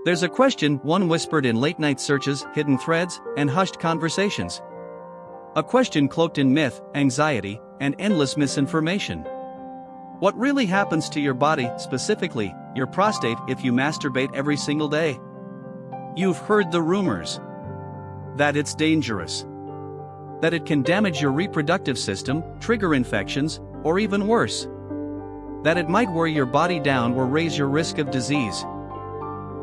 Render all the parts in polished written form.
There's a question, one whispered in late-night searches, hidden threads, and hushed conversations. A question cloaked in myth, anxiety, and endless misinformation. What really happens to your body, specifically, your prostate, if you masturbate every single day? You've heard the rumors. That it's dangerous. That it can damage your reproductive system, trigger infections, or even worse. That it might wear your body down or raise your risk of disease.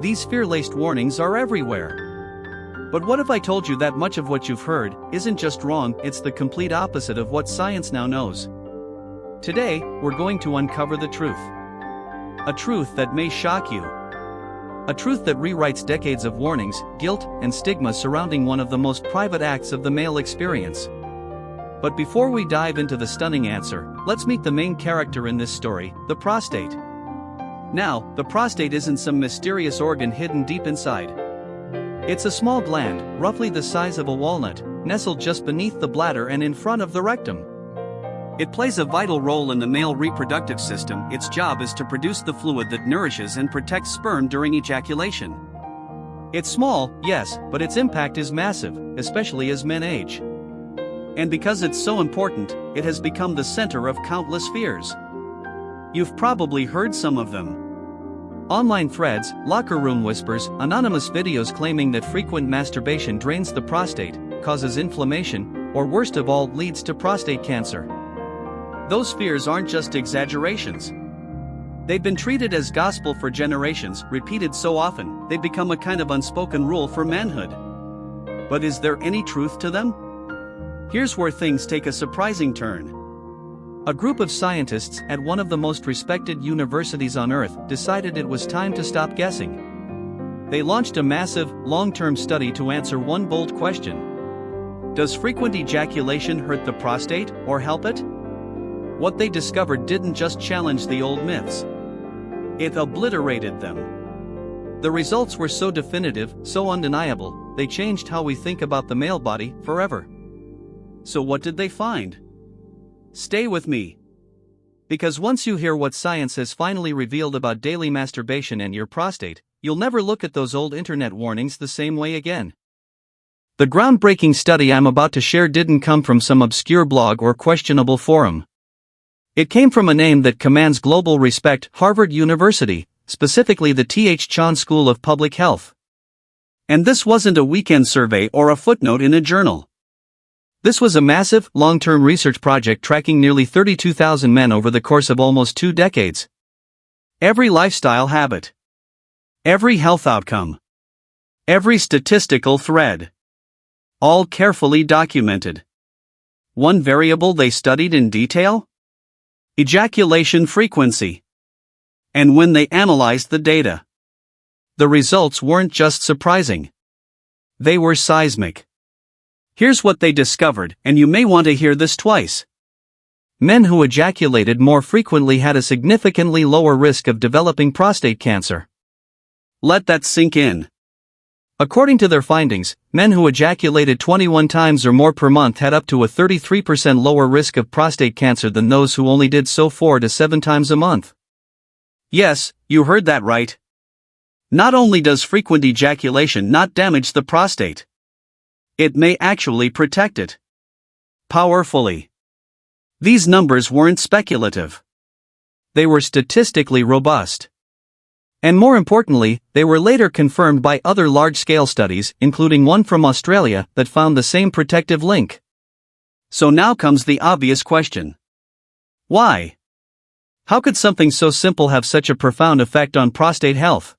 These fear-laced warnings are everywhere. But what if I told you that much of what you've heard isn't just wrong, it's the complete opposite of what science now knows? Today, we're going to uncover the truth. A truth that may shock you. A truth that rewrites decades of warnings, guilt, and stigma surrounding one of the most private acts of the male experience. But before we dive into the stunning answer, let's meet the main character in this story, the prostate. Now, the prostate isn't some mysterious organ hidden deep inside. It's a small gland, roughly the size of a walnut, nestled just beneath the bladder and in front of the rectum. It plays a vital role in the male reproductive system. Its job is to produce the fluid that nourishes and protects sperm during ejaculation. It's small, yes, but its impact is massive, especially as men age. And because it's so important, it has become the center of countless fears. You've probably heard some of them. Online threads, locker room whispers, anonymous videos claiming that frequent masturbation drains the prostate, causes inflammation, or worst of all, leads to prostate cancer. Those fears aren't just exaggerations. They've been treated as gospel for generations, repeated so often, they've become a kind of unspoken rule for manhood. But is there any truth to them? Here's where things take a surprising turn. A group of scientists at one of the most respected universities on Earth decided it was time to stop guessing. They launched a massive, long-term study to answer one bold question. Does frequent ejaculation hurt the prostate, or help it? What they discovered didn't just challenge the old myths. It obliterated them. The results were so definitive, so undeniable, they changed how we think about the male body forever. So what did they find? Stay with me. Because once you hear what science has finally revealed about daily masturbation and your prostate, you'll never look at those old internet warnings the same way again. The groundbreaking study I'm about to share didn't come from some obscure blog or questionable forum. It came from a name that commands global respect, Harvard University, specifically the T.H. Chan School of Public Health. And this wasn't a weekend survey or a footnote in a journal. This was a massive, long-term research project tracking nearly 32,000 men over the course of almost 2 decades. Every lifestyle habit. Every health outcome. Every statistical thread. All carefully documented. One variable they studied in detail? Ejaculation frequency. And when they analyzed the data, the results weren't just surprising. They were seismic. Here's what they discovered, and you may want to hear this twice. Men who ejaculated more frequently had a significantly lower risk of developing prostate cancer. Let that sink in. According to their findings, men who ejaculated 21 times or more per month had up to a 33% lower risk of prostate cancer than those who only did so 4 to 7 times a month. Yes, you heard that right. Not only does frequent ejaculation not damage the prostate, it may actually protect it. Powerfully. These numbers weren't speculative. They were statistically robust. And more importantly, they were later confirmed by other large-scale studies, including one from Australia, that found the same protective link. So now comes the obvious question. Why? How could something so simple have such a profound effect on prostate health?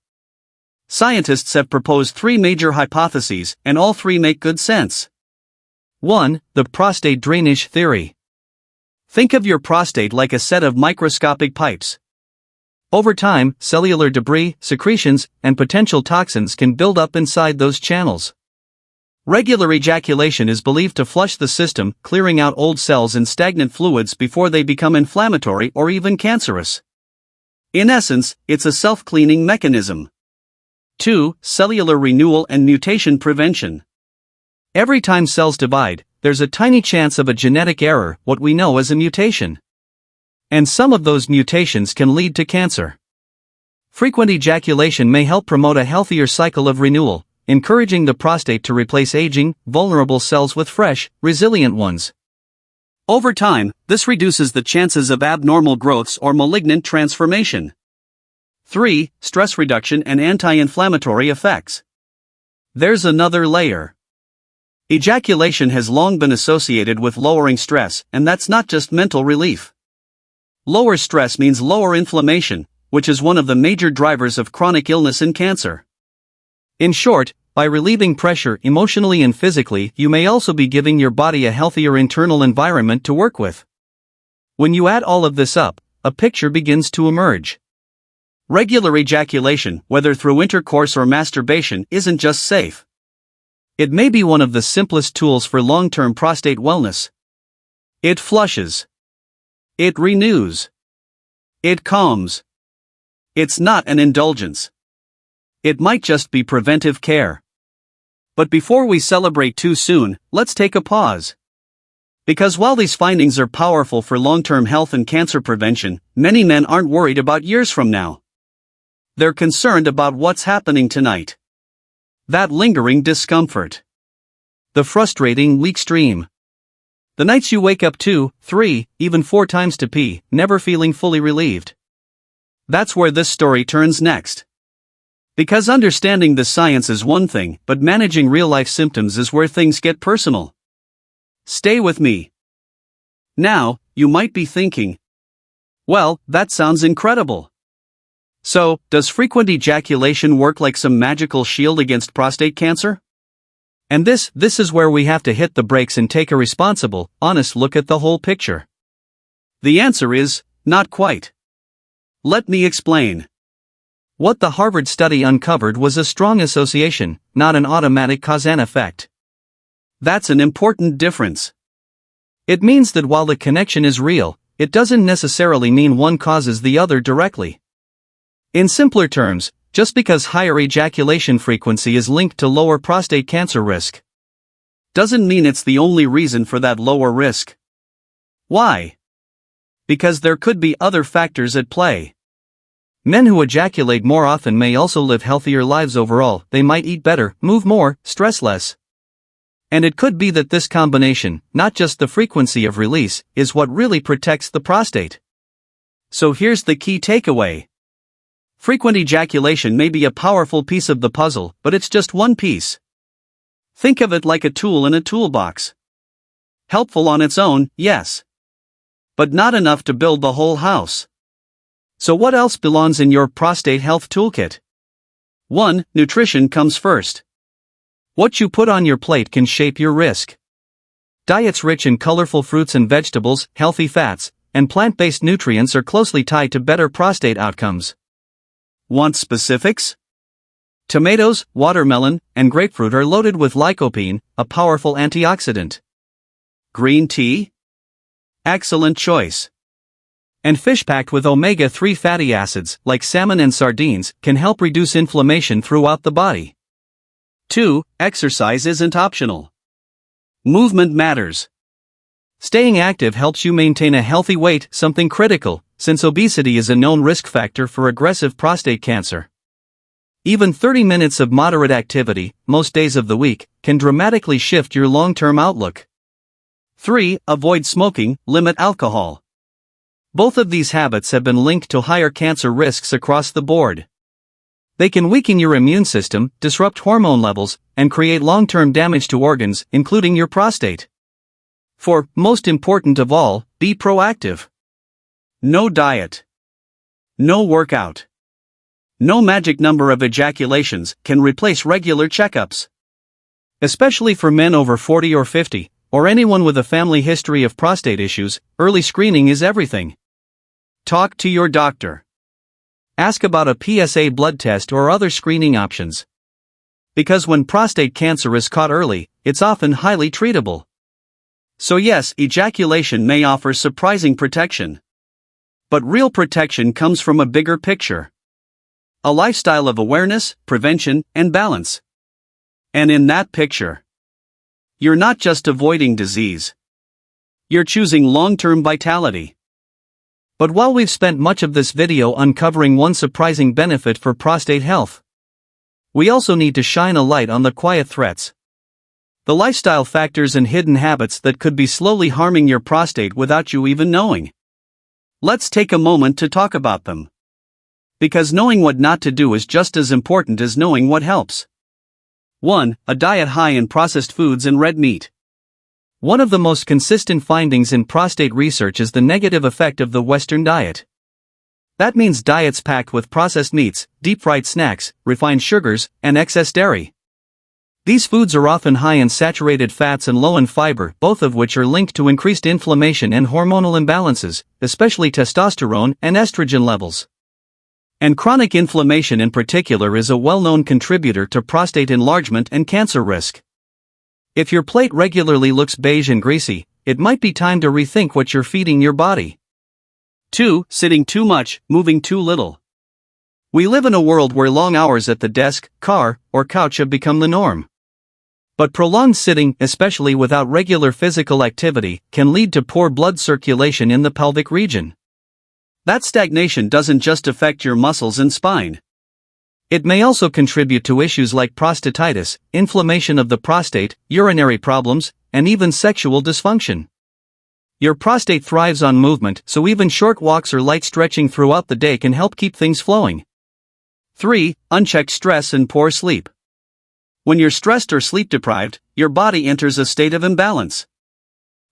Scientists have proposed 3 major hypotheses, and all 3 make good sense. 1. The prostate drainage theory. Think of your prostate like a set of microscopic pipes. Over time, cellular debris, secretions, and potential toxins can build up inside those channels. Regular ejaculation is believed to flush the system, clearing out old cells and stagnant fluids before they become inflammatory or even cancerous. In essence, it's a self-cleaning mechanism. 2. Cellular renewal and mutation prevention. Every time cells divide, there's a tiny chance of a genetic error, what we know as a mutation. And some of those mutations can lead to cancer. Frequent ejaculation may help promote a healthier cycle of renewal, encouraging the prostate to replace aging, vulnerable cells with fresh, resilient ones. Over time, this reduces the chances of abnormal growths or malignant transformation. 3. Stress reduction and anti-inflammatory effects. There's another layer. Ejaculation has long been associated with lowering stress, and that's not just mental relief. Lower stress means lower inflammation, which is one of the major drivers of chronic illness and cancer. In short, by relieving pressure emotionally and physically, you may also be giving your body a healthier internal environment to work with. When you add all of this up, a picture begins to emerge. Regular ejaculation, whether through intercourse or masturbation, isn't just safe. It may be one of the simplest tools for long-term prostate wellness. It flushes. It renews. It calms. It's not an indulgence. It might just be preventive care. But before we celebrate too soon, let's take a pause. Because while these findings are powerful for long-term health and cancer prevention, many men aren't worried about years from now. They're concerned about what's happening tonight. That lingering discomfort. The frustrating leak stream. The nights you wake up 2, 3, even 4 times to pee, never feeling fully relieved. That's where this story turns next. Because understanding the science is one thing, but managing real-life symptoms is where things get personal. Stay with me. Now, you might be thinking, well, that sounds incredible. So, does frequent ejaculation work like some magical shield against prostate cancer? And this is where we have to hit the brakes and take a responsible, honest look at the whole picture. The answer is, not quite. Let me explain. What the Harvard study uncovered was a strong association, not an automatic cause and effect. That's an important difference. It means that while the connection is real, it doesn't necessarily mean one causes the other directly. In simpler terms, just because higher ejaculation frequency is linked to lower prostate cancer risk, doesn't mean it's the only reason for that lower risk. Why? Because there could be other factors at play. Men who ejaculate more often may also live healthier lives overall. They might eat better, move more, stress less. And it could be that this combination, not just the frequency of release, is what really protects the prostate. So here's the key takeaway. Frequent ejaculation may be a powerful piece of the puzzle, but it's just one piece. Think of it like a tool in a toolbox. Helpful on its own, yes. But not enough to build the whole house. So what else belongs in your prostate health toolkit? 1. Nutrition comes first. What you put on your plate can shape your risk. Diets rich in colorful fruits and vegetables, healthy fats, and plant-based nutrients are closely tied to better prostate outcomes. Want specifics? Tomatoes, watermelon, and grapefruit are loaded with lycopene, a powerful antioxidant. Green tea? Excellent choice. And fish packed with omega-3 fatty acids, like salmon and sardines, can help reduce inflammation throughout the body. 2. Exercise isn't optional. Movement matters. Staying active helps you maintain a healthy weight, something critical, since obesity is a known risk factor for aggressive prostate cancer. Even 30 minutes of moderate activity, most days of the week, can dramatically shift your long-term outlook. 3. Avoid smoking, limit alcohol. Both of these habits have been linked to higher cancer risks across the board. They can weaken your immune system, disrupt hormone levels, and create long-term damage to organs, including your prostate. 4. Most important of all, be proactive. No diet. No workout. No magic number of ejaculations can replace regular checkups. Especially for men over 40 or 50, or anyone with a family history of prostate issues, early screening is everything. Talk to your doctor. Ask about a PSA blood test or other screening options. Because when prostate cancer is caught early, it's often highly treatable. So yes, ejaculation may offer surprising protection. But real protection comes from a bigger picture. A lifestyle of awareness, prevention, and balance. And in that picture, you're not just avoiding disease. You're choosing long-term vitality. But while we've spent much of this video uncovering one surprising benefit for prostate health, we also need to shine a light on the quiet threats. The lifestyle factors and hidden habits that could be slowly harming your prostate without you even knowing. Let's take a moment to talk about them. Because knowing what not to do is just as important as knowing what helps. 1. A diet high in processed foods and red meat. One of the most consistent findings in prostate research is the negative effect of the Western diet. That means diets packed with processed meats, deep-fried snacks, refined sugars, and excess dairy. These foods are often high in saturated fats and low in fiber, both of which are linked to increased inflammation and hormonal imbalances, especially testosterone and estrogen levels. And chronic inflammation in particular is a well-known contributor to prostate enlargement and cancer risk. If your plate regularly looks beige and greasy, it might be time to rethink what you're feeding your body. 2. Sitting too much, moving too little. We live in a world where long hours at the desk, car, or couch have become the norm. But prolonged sitting, especially without regular physical activity, can lead to poor blood circulation in the pelvic region. That stagnation doesn't just affect your muscles and spine. It may also contribute to issues like prostatitis, inflammation of the prostate, urinary problems, and even sexual dysfunction. Your prostate thrives on movement, so even short walks or light stretching throughout the day can help keep things flowing. 3. Unchecked stress and poor sleep. When you're stressed or sleep deprived, your body enters a state of imbalance.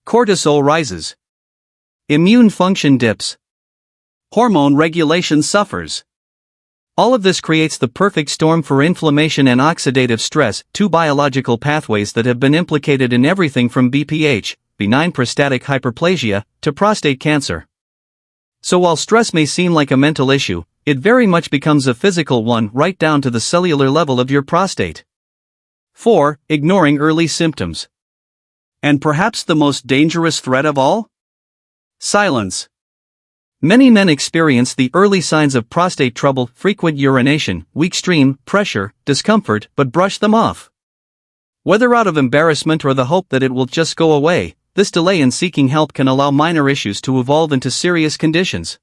Cortisol rises. Immune function dips. Hormone regulation suffers. All of this creates the perfect storm for inflammation and oxidative stress, two biological pathways that have been implicated in everything from BPH, benign prostatic hyperplasia, to prostate cancer. So while stress may seem like a mental issue, it very much becomes a physical one right down to the cellular level of your prostate. 4. Ignoring early symptoms. And perhaps the most dangerous threat of all? Silence. Many men experience the early signs of prostate trouble, frequent urination, weak stream, pressure, discomfort, but brush them off. Whether out of embarrassment or the hope that it will just go away, this delay in seeking help can allow minor issues to evolve into serious conditions.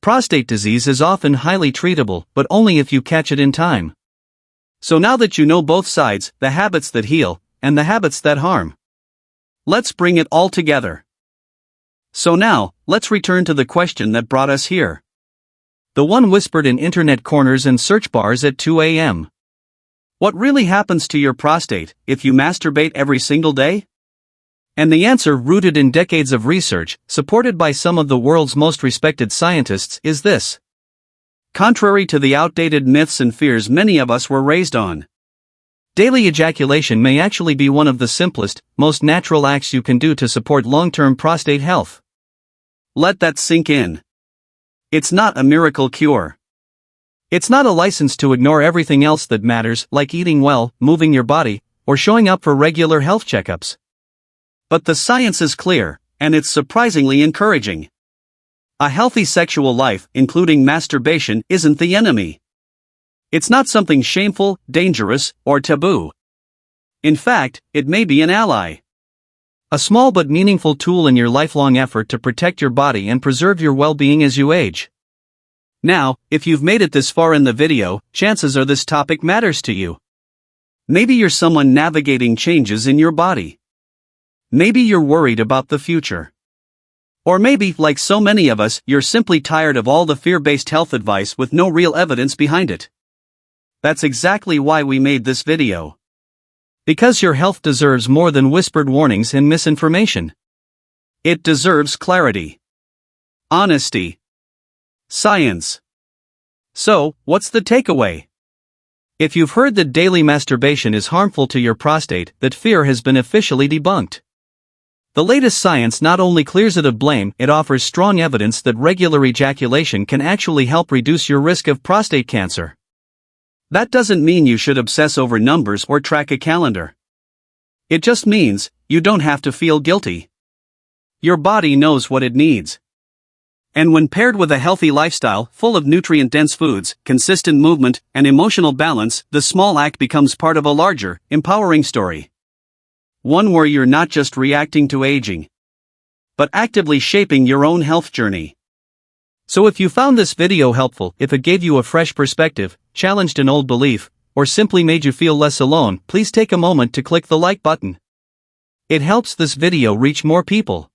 Prostate disease is often highly treatable, but only if you catch it in time. So now that you know both sides, the habits that heal, and the habits that harm, let's bring it all together. So now, let's return to the question that brought us here. The one whispered in internet corners and search bars at 2 a.m. What really happens to your prostate if you masturbate every single day? And the answer, rooted in decades of research, supported by some of the world's most respected scientists, is this. Contrary to the outdated myths and fears many of us were raised on, daily ejaculation may actually be one of the simplest, most natural acts you can do to support long-term prostate health. Let that sink in. It's not a miracle cure. It's not a license to ignore everything else that matters, like eating well, moving your body, or showing up for regular health checkups. But the science is clear, and it's surprisingly encouraging. A healthy sexual life, including masturbation, isn't the enemy. It's not something shameful, dangerous, or taboo. In fact, it may be an ally. A small but meaningful tool in your lifelong effort to protect your body and preserve your well-being as you age. Now, if you've made it this far in the video, chances are this topic matters to you. Maybe you're someone navigating changes in your body. Maybe you're worried about the future. Or maybe, like so many of us, you're simply tired of all the fear-based health advice with no real evidence behind it. That's exactly why we made this video. Because your health deserves more than whispered warnings and misinformation. It deserves clarity, honesty, science. So, what's the takeaway? If you've heard that daily masturbation is harmful to your prostate, that fear has been officially debunked. The latest science not only clears it of blame, it offers strong evidence that regular ejaculation can actually help reduce your risk of prostate cancer. That doesn't mean you should obsess over numbers or track a calendar. It just means you don't have to feel guilty. Your body knows what it needs. And when paired with a healthy lifestyle full of nutrient-dense foods, consistent movement, and emotional balance, the small act becomes part of a larger, empowering story. One where you're not just reacting to aging, but actively shaping your own health journey. So if you found this video helpful, if it gave you a fresh perspective, challenged an old belief, or simply made you feel less alone, please take a moment to click the like button. It helps this video reach more people.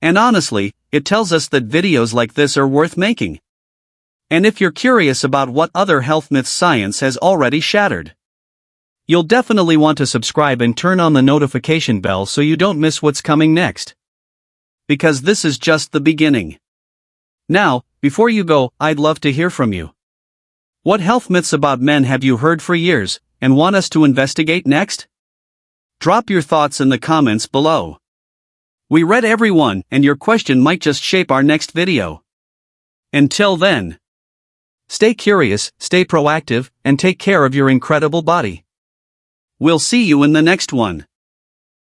And honestly, it tells us that videos like this are worth making. And if you're curious about what other health myths science has already shattered, you'll definitely want to subscribe and turn on the notification bell so you don't miss what's coming next. Because this is just the beginning. Now, before you go, I'd love to hear from you. What health myths about men have you heard for years, and want us to investigate next? Drop your thoughts in the comments below. We read every one, and your question might just shape our next video. Until then, stay curious, stay proactive, and take care of your incredible body. We'll see you in the next one.